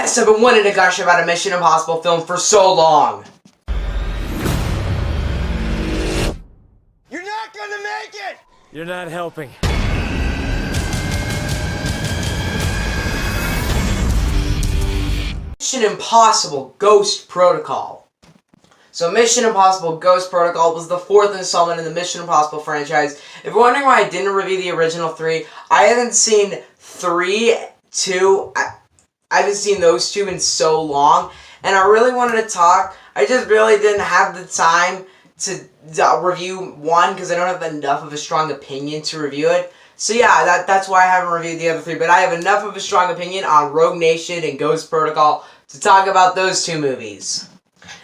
Yes, I've been wanting to gush about a Mission Impossible film for so long. You're not gonna make it! You're not helping. Mission Impossible Ghost Protocol. So Mission Impossible Ghost Protocol was the fourth installment in the Mission Impossible franchise. If you're wondering why I didn't review the original three, I haven't seen 3, 2, I haven't seen those two in so long, and I really wanted to talk. I just really didn't have the time to review 1 because I don't have enough of a strong opinion to review it. So yeah, that's why I haven't reviewed the other 3, but I have enough of a strong opinion on Rogue Nation and Ghost Protocol to talk about those 2 movies.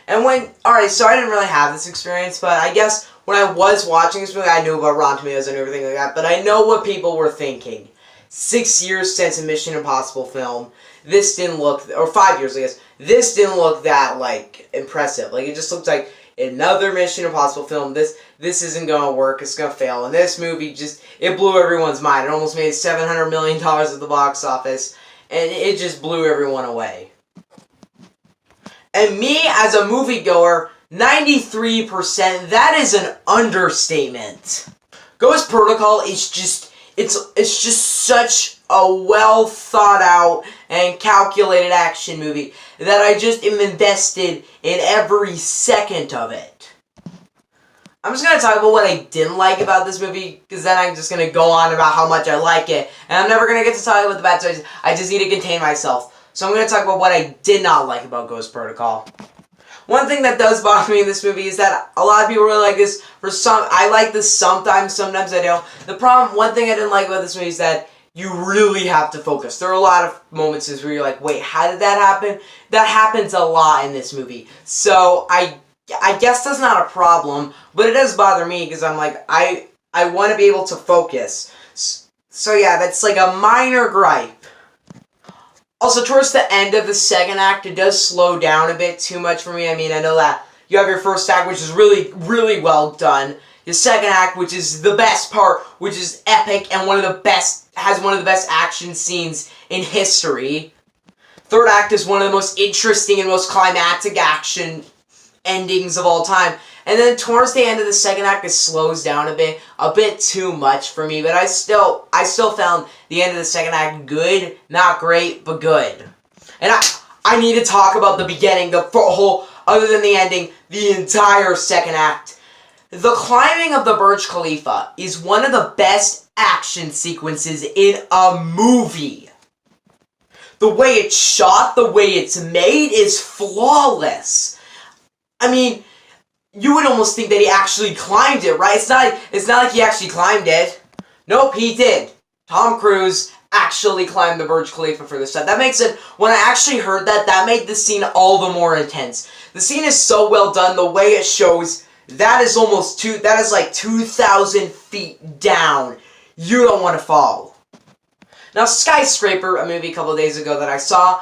And alright, so I didn't really have this experience, but I guess when I was watching this movie, I knew about Rotten Tomatoes and everything like that, but I know what people were thinking. 6 years since a Mission Impossible film, this didn't look, or 5 years I guess, this didn't look that, like, impressive. Like, it just looked like another Mission Impossible film. This isn't gonna work, it's gonna fail. And this movie just, it blew everyone's mind. It almost made $700 million at the box office, and it just blew everyone away. And me, as a moviegoer, 93%, that is an understatement. Ghost Protocol is just, it's just such a well thought out and calculated action movie that I just am invested in every second of it. I'm just going to talk about what I didn't like about this movie, because then I'm just going to go on about how much I like it, and I'm never going to get to talk about the bad sides. I just need to contain myself. So I'm going to talk about what I did not like about Ghost Protocol. One thing that does bother me in this movie is that a lot of people really like this. I like this sometimes I don't. The problem, one thing I didn't like about this movie is that you really have to focus. There are a lot of moments where you're like, wait, how did that happen? That happens a lot in this movie. So I guess that's not a problem, but it does bother me because I'm like, I want to be able to focus. So yeah, that's like a minor gripe. Also, towards the end of the second act, it does slow down a bit too much for me. I mean, I know that you have your first act, which is really, really well done. Your second act, which is the best part, which is epic and has one of the best action scenes in history. Third act is one of the most interesting and most climactic action endings of all time. And then towards the end of the second act, it slows down a bit too much for me. But I still found the end of the second act good, not great, but good. And I need to talk about the beginning, the whole, other than the ending, the entire second act. The climbing of the Burj Khalifa is one of the best action sequences in a movie. The way it's shot, the way it's made is flawless. I mean, you would almost think that he actually climbed it, right? It's not like he actually climbed it. Nope, he did. Tom Cruise actually climbed the Burj Khalifa for this time. That makes it, when I actually heard that, that made the scene all the more intense. The scene is so well done, the way it shows, that is like 2,000 feet down. You don't want to fall. Now, Skyscraper, a movie a couple of days ago that I saw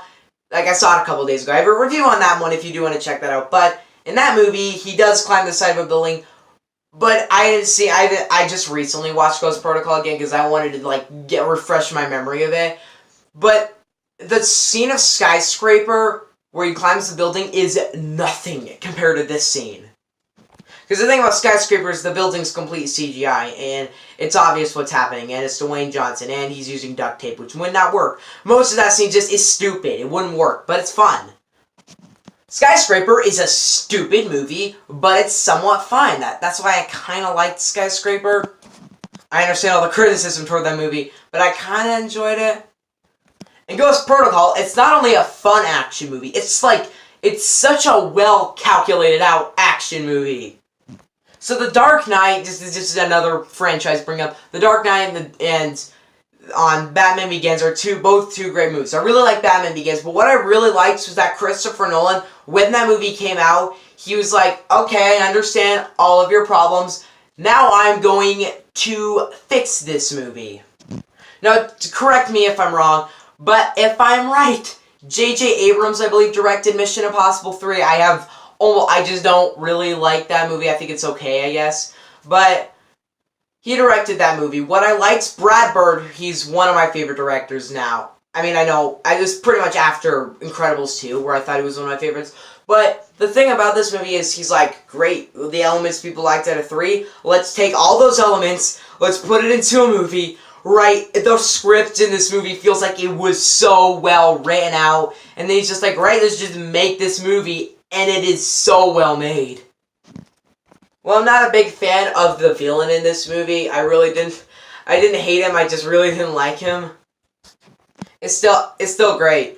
it a couple of days ago. I have a review on that one if you do want to check that out, but in that movie, he does climb the side of a building, but I just recently watched Ghost Protocol again because I wanted to, like, refresh my memory of it. But the scene of Skyscraper, where he climbs the building, is nothing compared to this scene. Because the thing about Skyscraper is the building's complete CGI, and it's obvious what's happening, and it's Dwayne Johnson, and he's using duct tape, which would not work. Most of that scene just is stupid. It wouldn't work, but it's fun. Skyscraper is a stupid movie, but it's somewhat fun. That's why I kind of liked Skyscraper. I understand all the criticism toward that movie, but I kind of enjoyed it. And Ghost Protocol, it's not only a fun action movie, it's such a well-calculated out action movie. So The Dark Knight, this is another franchise bring up. The Dark Knight and on Batman Begins are both two great movies. I really like Batman Begins, but what I really liked was that Christopher Nolan, when that movie came out, he was like, okay, I understand all of your problems. Now I'm going to fix this movie. Now, correct me if I'm wrong, but if I'm right, J.J. Abrams, I believe, directed Mission Impossible 3. I just don't really like that movie. I think it's okay, I guess. But he directed that movie. What I liked, Brad Bird, he's one of my favorite directors now. I mean, I know, I was pretty much after Incredibles 2, where I thought he was one of my favorites. But the thing about this movie is he's like, great, the elements people liked out of 3, let's take all those elements, let's put it into a movie. Right, the script in this movie feels like it was so well written out. And then he's just like, right, let's just make this movie. And it is so well made. Well, I'm not a big fan of the villain in this movie. I didn't hate him, I just really didn't like him. It's still great.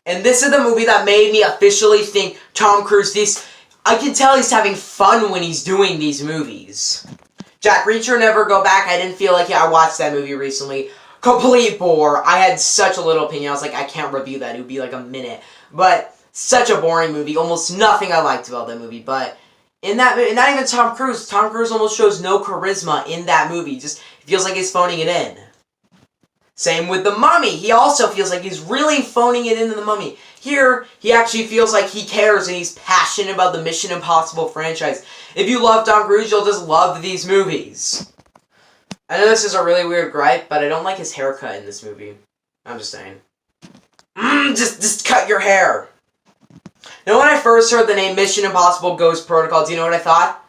And this is the movie that made me officially think Tom Cruise, I can tell he's having fun when he's doing these movies. Jack Reacher, Never Go Back, I didn't feel like I watched that movie recently. Complete bore. I had such a little opinion. I was like, I can't review that. It would be like a minute. But such a boring movie. Almost nothing I liked about that movie. But in that movie, not even Tom Cruise. Tom Cruise almost shows no charisma in that movie. Just feels like he's phoning it in. Same with The Mummy. He also feels like he's really phoning it into The Mummy. Here, he actually feels like he cares and he's passionate about the Mission Impossible franchise. If you love Tom Cruise, you'll just love these movies. I know this is a really weird gripe, but I don't like his haircut in this movie. I'm just saying. Just cut your hair. Now, when I first heard the name Mission Impossible Ghost Protocol, do you know what I thought?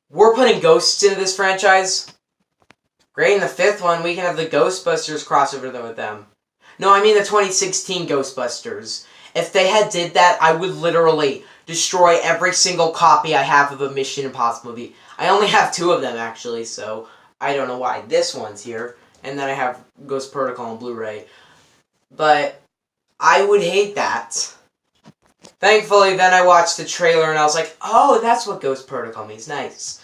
We're putting ghosts into this franchise. Great, in the 5th one, we can have the Ghostbusters crossover with them. No, I mean the 2016 Ghostbusters. If they had did that, I would literally destroy every single copy I have of a Mission Impossible movie. I only have 2 of them, actually, so I don't know why this one's here. And then I have Ghost Protocol on Blu-ray. But I would hate that. Thankfully, then I watched the trailer and I was like, oh, that's what Ghost Protocol means. Nice.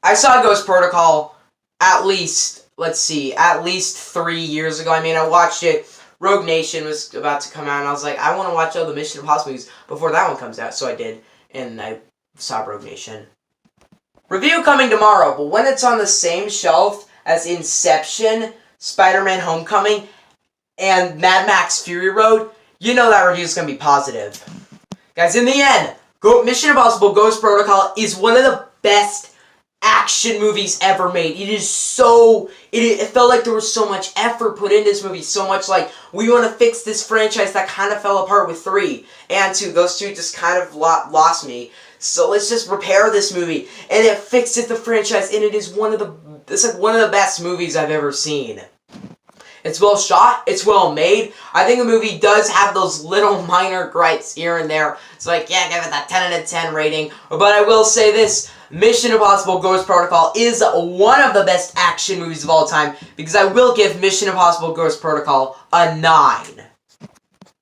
I saw Ghost Protocol at least 3 years ago. I mean, I watched it. Rogue Nation was about to come out, and I was like, I want to watch all the Mission Impossible movies before that one comes out. So I did, and I saw Rogue Nation. Review coming tomorrow, but when it's on the same shelf as Inception, Spider-Man Homecoming, and Mad Max Fury Road, you know that review is going to be positive. Guys, in the end, Mission Impossible Ghost Protocol is one of the best action movies ever made. It is so... It felt like there was so much effort put in this movie. So much like, we want to fix this franchise that kind of fell apart with 3 and 2. Those 2 just kind of lost me. So let's just repair this movie. And it fixes the franchise, and it is one of the best movies I've ever seen. It's well shot. It's well made. I think the movie does have those little minor gripes here and there. It's like, yeah, give it that 10 out of 10 rating. But I will say this. Mission Impossible Ghost Protocol is one of the best action movies of all time. Because I will give Mission Impossible Ghost Protocol a 9.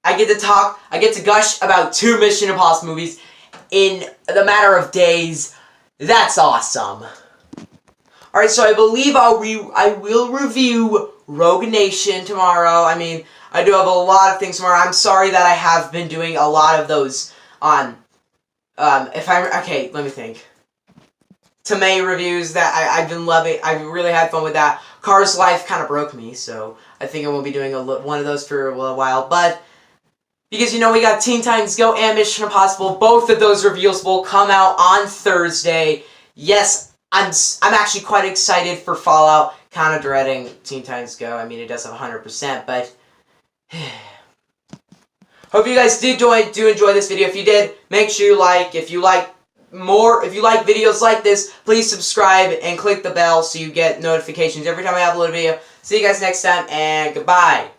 I get to gush about 2 Mission Impossible movies in the matter of days. That's awesome. Alright, so I believe I will review Rogue Nation tomorrow. I mean, I do have a lot of things tomorrow. I'm sorry that I have been doing a lot of those on, okay, let me think. Tomei reviews that I've been loving. I've really had fun with that. Cars Life kind of broke me, so I think I won't be doing one of those for a while. But, because, you know, we got Teen Titans Go and Mission Impossible. Both of those reviews will come out on Thursday. Yes, I'm actually quite excited for Fallout. Kind of dreading Teen Titans Go. I mean, it does have 100%, but... Hope you guys do enjoy this video. If you did, make sure you like. If you like videos like this, please subscribe and click the bell so you get notifications every time I upload a video. See you guys next time, and goodbye.